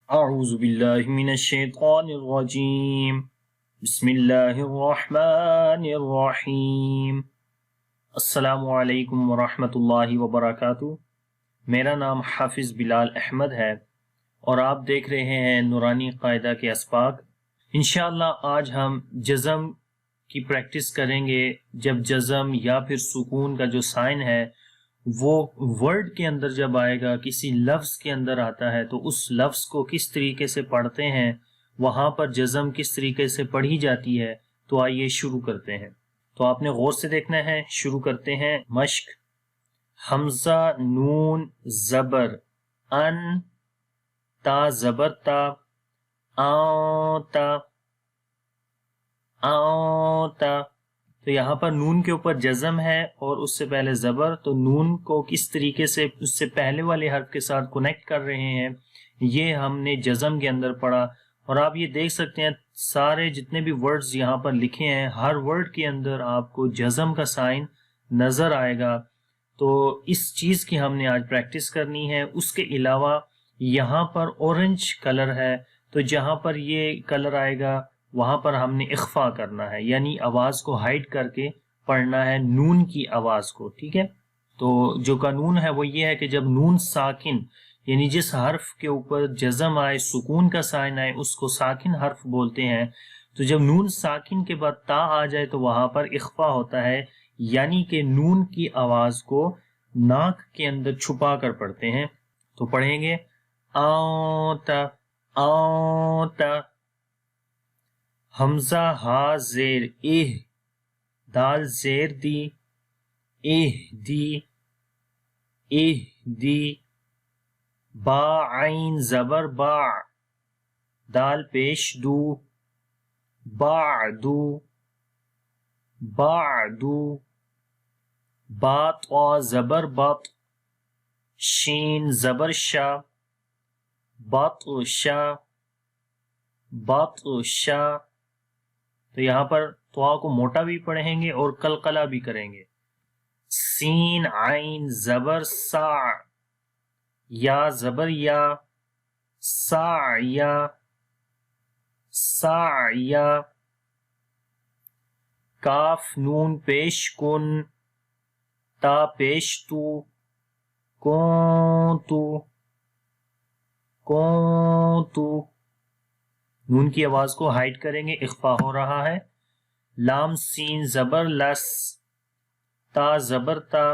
اعوذ باللہ من الشیطان الرجیم بسم اللہ الرحمن الرحیم۔ السلام علیکم ورحمۃ اللہ وبرکاتہ۔ میرا نام حافظ بلال احمد ہے اور آپ دیکھ رہے ہیں نورانی قاعدہ کے اسباق۔ انشاءاللہ آج ہم جزم کی پریکٹس کریں گے۔ جب جزم یا پھر سکون کا جو سائن ہے وہ ورڈ کے اندر جب آئے گا، کسی لفظ کے اندر آتا ہے، تو اس لفظ کو کس طریقے سے پڑھتے ہیں، وہاں پر جزم کس طریقے سے پڑھی جاتی ہے۔ تو آئیے شروع کرتے ہیں۔ تو آپ نے غور سے دیکھنا ہے۔ شروع کرتے ہیں مشق۔ حمزہ نون زبر ان، تا زبر تا، آتا آتا۔ تو یہاں پر نون کے اوپر جزم ہے اور اس سے پہلے زبر، تو نون کو کس طریقے سے اس سے پہلے والے حرف کے ساتھ کنیکٹ کر رہے ہیں، یہ ہم نے جزم کے اندر پڑھا۔ اور آپ یہ دیکھ سکتے ہیں سارے جتنے بھی ورڈز یہاں پر لکھے ہیں، ہر ورڈ کے اندر آپ کو جزم کا سائن نظر آئے گا۔ تو اس چیز کی ہم نے آج پریکٹس کرنی ہے۔ اس کے علاوہ یہاں پر اورنج کلر ہے، تو جہاں پر یہ کلر آئے گا وہاں پر ہم نے اخفا کرنا ہے، یعنی آواز کو ہائڈ کر کے پڑھنا ہے، نون کی آواز کو، ٹھیک ہے۔ تو جو قانون ہے وہ یہ ہے کہ جب نون ساکن، یعنی جس حرف کے اوپر جزم آئے، سکون کا سائن آئے، اس کو ساکن حرف بولتے ہیں۔ تو جب نون ساکن کے بعد تا آ جائے تو وہاں پر اخفا ہوتا ہے، یعنی کہ نون کی آواز کو ناک کے اندر چھپا کر پڑھتے ہیں۔ تو پڑھیں گے آتا آتا، حمزہ ہا زیر اہ، دال زیر دی، اہ دی اہ دی، با عین زبر با، دال پیش دو، بعدو بعدو، با طا زبر بط، شین زبر شا، بطشا بطشا۔ تو یہاں پر طا کو موٹا بھی پڑھیں گے اور قلقلہ بھی کریں گے۔ سین عین زبر سا، یا زبر یا، سعیا سعیا، کاف نون پیش کن، تا پیش تو، کونتو کونتو۔ نون کی آواز کو ہائڈ کریں گے، اخفا ہو رہا ہے۔ لام سین زبر لس، تا زبر تا،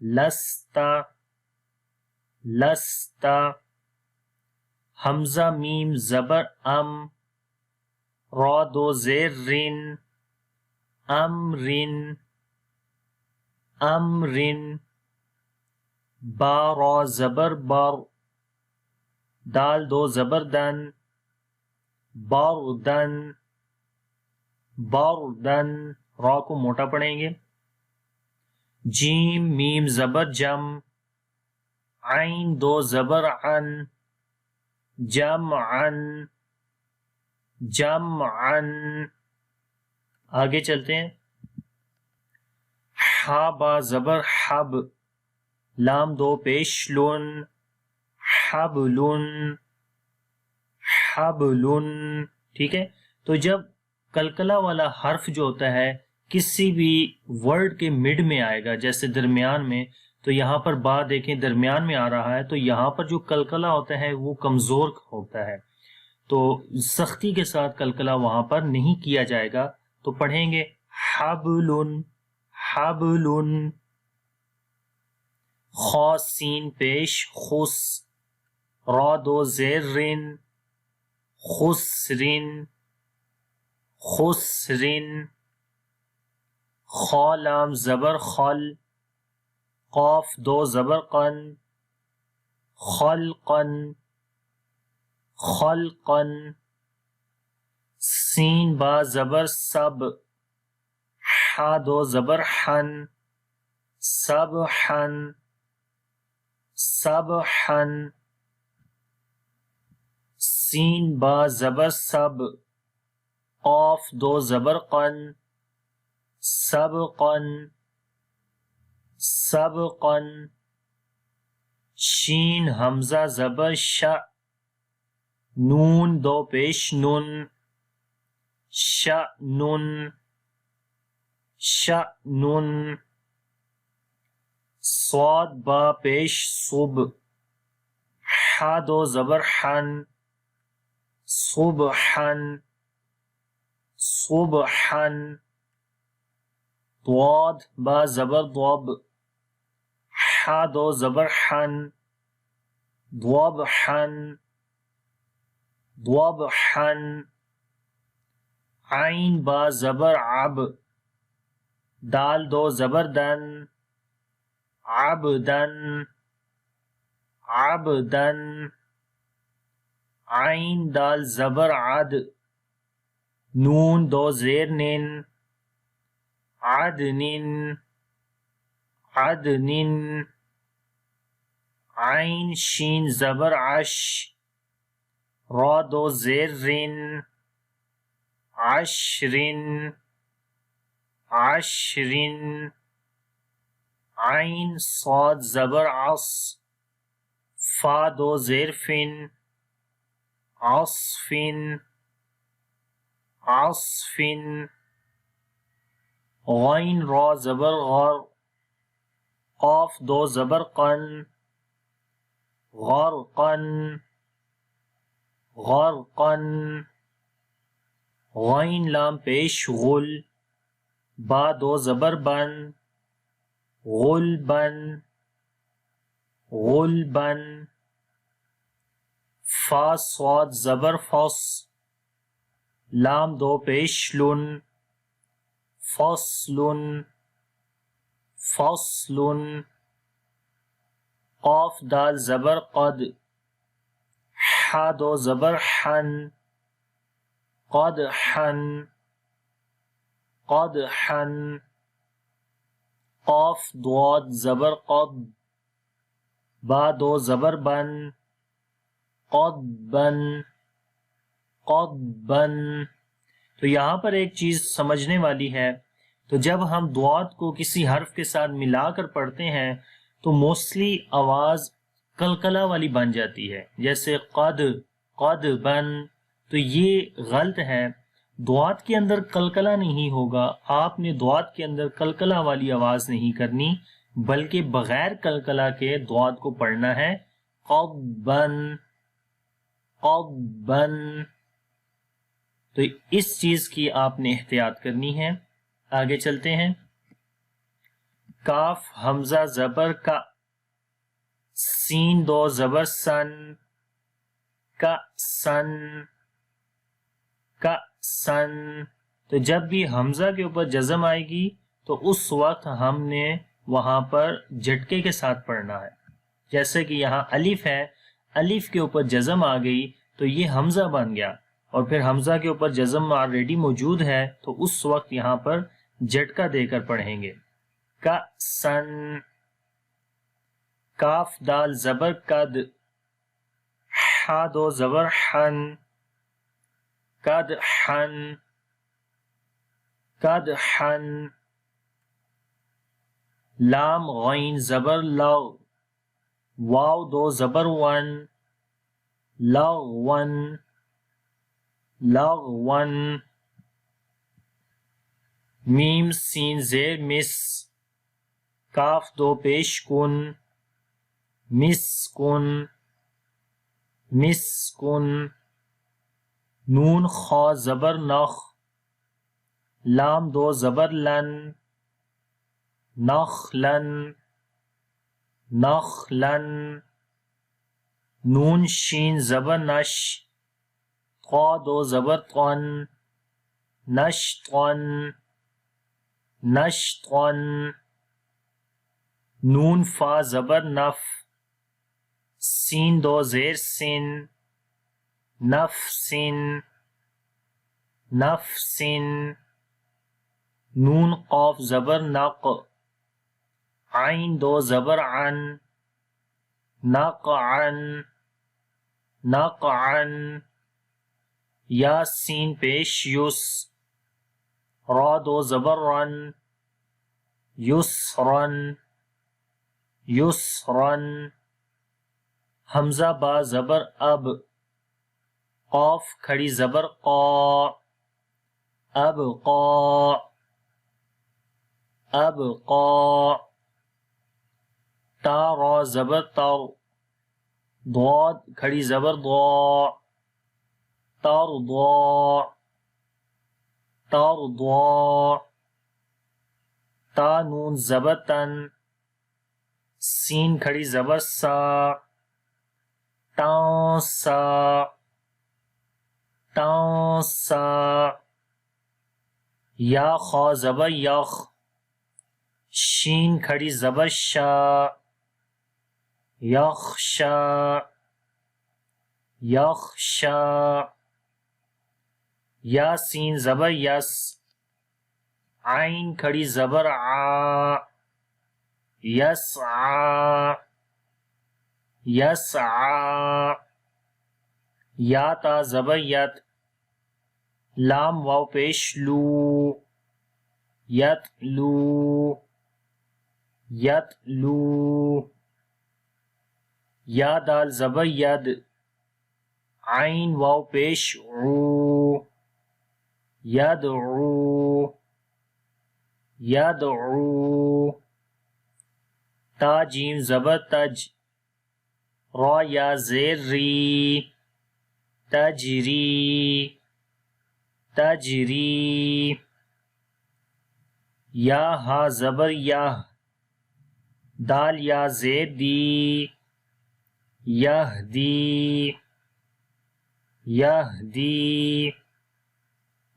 لستا لستا۔ حمزہ میم زبر ام، را دو زیر رن، امرن امرن۔ با را زبر بر، دال دو زبر دن، باردن باردن، را کو موٹا پڑھیں گے۔ جیم میم زبر جم، عین دو زبر عن، جمعن جمعن۔ آگے چلتے ہیں۔ ہا با زبر حب، لام دو پیش لن، حبلن حبلن، ٹھیک ہے۔ تو جب قلقلہ والا حرف جو ہوتا ہے کسی بھی ورڈ کے مڈ میں آئے گا، جیسے درمیان میں، تو یہاں پر با دیکھیں درمیان میں آ رہا ہے، تو یہاں پر جو قلقلہ ہوتا ہے وہ کمزور ہوتا ہے، تو سختی کے ساتھ قلقلہ وہاں پر نہیں کیا جائے گا۔ تو پڑھیں گے حبلن حبلن۔ خا سین پیش خس، را دو زیر رن، خسرن خسرن۔ خا لام زبر خل، قاف دو زبر قن، خلقن خلقن۔ سین با زبر سب، حا دو زبر حن، سبحن سبحن۔ سین با زبر سب، قاف دو زبر قن، سبقن سبقن۔ شین حمزہ زبر ش، نون دو پیش نن، شأنن، شأنن، صاد با پیش صب، ح دو زبر حن، صبحن، صبحن، ضاد با زبر ضب، ح دو زبر حن، ضبحن، ضبحن، عین با زبر عب، دال دو زبر دن، عبدن، عبدن، عین دال زبر عد، نون دو زیر نن، عدنن، عدنن، عین شین زبر عش، را دو زیر رن، عشرن، عشرن، عین صاد زبر عص، فا دو زیر فن، عصفن، عصفن، غین را زبر غر، قاف دو زبر قن، غرقن، غرقن، غین لام پیش غل، با دو زبر بن، غلبن، غلبن، فا صاد زبر فص، لام دو پیش لن، فصلن، فصلن، قاف دال زبر قد، ح دو زبر حن، قدحن، قدحن، قاف ضاد زبر قد، با دو زبر بن، قدبن، قدبن۔ تو یہاں پر ایک چیز سمجھنے والی ہے، تو جب ہم ضاد کو کسی حرف کے ساتھ ملا کر پڑھتے ہیں تو موسٹلی آواز قلقلہ والی بن جاتی ہے، جیسے قد، قد بن، تو یہ غلط ہے۔ ضاد کے اندر قلقلہ نہیں ہوگا، آپ نے ضاد کے اندر قلقلہ والی آواز نہیں کرنی، بلکہ بغیر قلقلہ کے ضاد کو پڑھنا ہے، قبن، قبن۔ تو اس چیز کی آپ نے احتیاط کرنی ہے۔ آگے چلتے ہیں۔ کاف حمزہ زبر کا، سین دو زبر سن، کا سن، کا سن۔ تو جب بھی حمزہ کے اوپر جزم آئے گی تو اس وقت ہم نے وہاں پر جھٹکے کے ساتھ پڑھنا ہے، جیسے کہ یہاں الف ہے، الف کے اوپر جزم آ گئی تو یہ حمزہ بن گیا، اور پھر حمزہ کے اوپر جزم آلریڈی موجود ہے تو اس وقت یہاں پر جھٹکا دے کر پڑھیں گے۔ کا سن، کاف دال زبر قد، ح دو زبر حن، قد حن، قد حن، لام غین زبر لغ، واو دو زبر ون، لغون، لغون، میم سین زیر مس، کاف دو پیش کن، مسکن، مسکن، نون خا زبر نخ، لام دو زبر لن، نخلن، نخلن، نون شین زبر نش، قا دو زبر قن، نشطن، نشطن، نون فا زبر نف، سین دو زیر سن، نفسن، نفسن، نون قاف زبر نق، عین دو زبر عن، نقعن، نقعن، یا سین پیش یس، را دو زبر رن، یسرن، یسرن، حمزہ با زبر اب، قاف کھڑی زبر قا، ابقا، ابقا، تا را زبر تر، ضاد کھڑی زبر ضا، ترضا، ترضا، تا نون زبر تن، سین کھڑی زبر سا، تانسا، تانسا، یا خا زبر یخ، شین کھڑی زبر شا، یخشا، یخشا، یا سین زبر یس، عین کھڑی زبر آ، یسعا، یسعا، یا تا زبر یت، لام واو پیش لو، یتلو، یتلو، یا دال زبر ید، عین واو پیش عو، یدعو، یدعو، تا جیم زبر تج، را یا زیر ری، تجری، تجری، یا ہا زبر یا، دال یا زیر دی، یہدی، یہدی،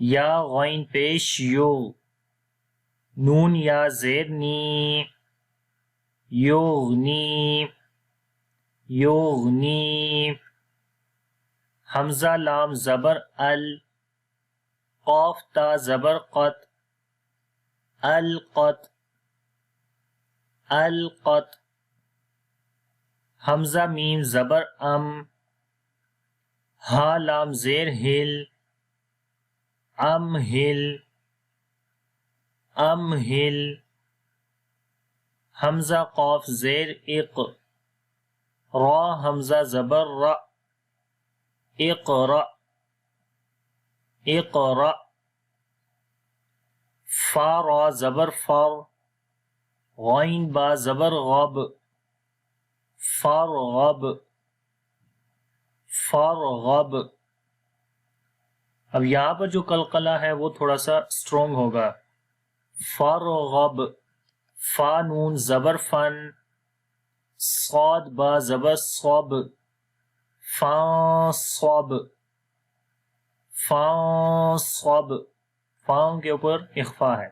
یا غین پیش یو، نون یا زیر نی، یغنی، یغنی، حمزہ لام زبر ال، قاف تا زبر قط، القط، القط، حمزہ میم زبر ام، ہا لام زیر ہل، امہل، امہل، حمزہ قاف زیر اق، را حمزہ زبر را، اقرأ، اقرأ، فا را زبر فر، غین با زبر غب، فرغب، فرغب۔ اب یہاں پر جو قلقلہ ہے وہ تھوڑا سا اسٹرونگ ہوگا، فرغب، فا نون زبر فن، صاد با زبر صب، فانصب، فانصب، فاؤں کے اوپر اخفا ہے،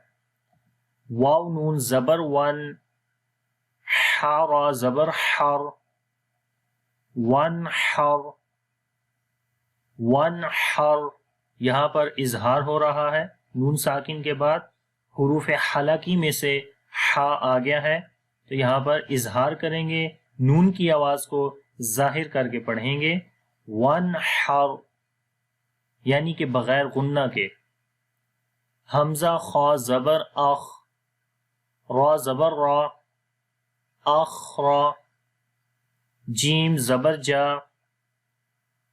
واو نون زبر ون، حرا زبر حر، ونحر، ونحر، یہاں پر اظہار ہو رہا ہے، نون ساکن کے بعد حروف حلقی میں سے حا آ گیا ہے، تو یہاں پر اظہار کریں گے، نون کی آواز کو ظاہر کر کے پڑھیں گے، ونحر، یعنی کہ بغیر غنہ کے۔ حمزہ خا زبر اخ، را زبر را، اخرا، جیم زبر جا،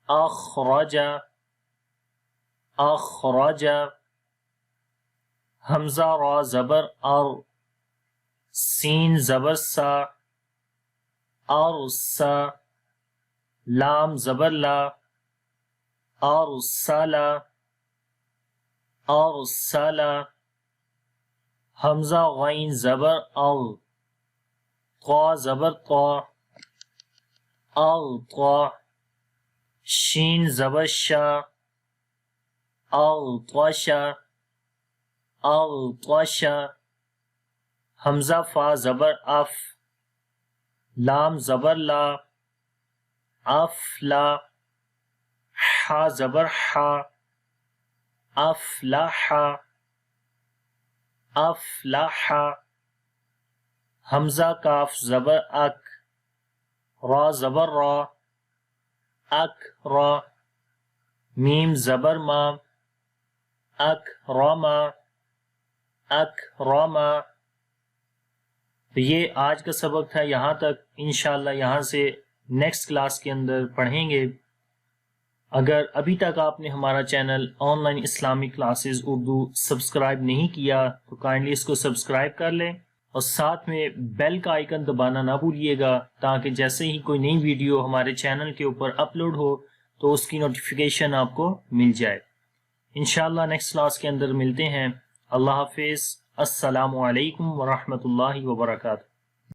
اخرجا، اخرجا، حمزہ را زبر ار، سین زبر سا، ارسا، لام زبر لا، ارسلا، ارسلا، حمزہ غین زبر ار، طا زبر طا، اغطا، شین زبر شا، اغطشا، اغطشا، حمزہ فا زبر اف، لام زبر لا، افلا، حا زبر حا، افلحا، افلحا، حمزہ کاف زبر اک، را زبر را، اکرا، میم زبر ما، اکرما، اکرما۔ تو یہ آج کا سبق تھا، یہاں تک، انشاءاللہ یہاں سے نیکسٹ کلاس کے اندر پڑھیں گے اگر ابھی تک آپ نے ہمارا channel on line Islamic classes Urdu subscribe نہیں کیا تو کائنڈلی اس کو سبسکرائب کر لیں اور ساتھ میں بیل کا آئیکن دبانا نہ بھولیے گا، تاکہ جیسے ہی کوئی نئی ویڈیو ہمارے چینل کے اوپر اپلوڈ ہو تو اس کی نوٹیفیکیشن آپ کو مل جائے۔ انشاءاللہ نیکسٹ کلاس کے اندر ملتے ہیں۔ اللہ حافظ۔ السلام علیکم ورحمۃ اللہ وبرکاتہ۔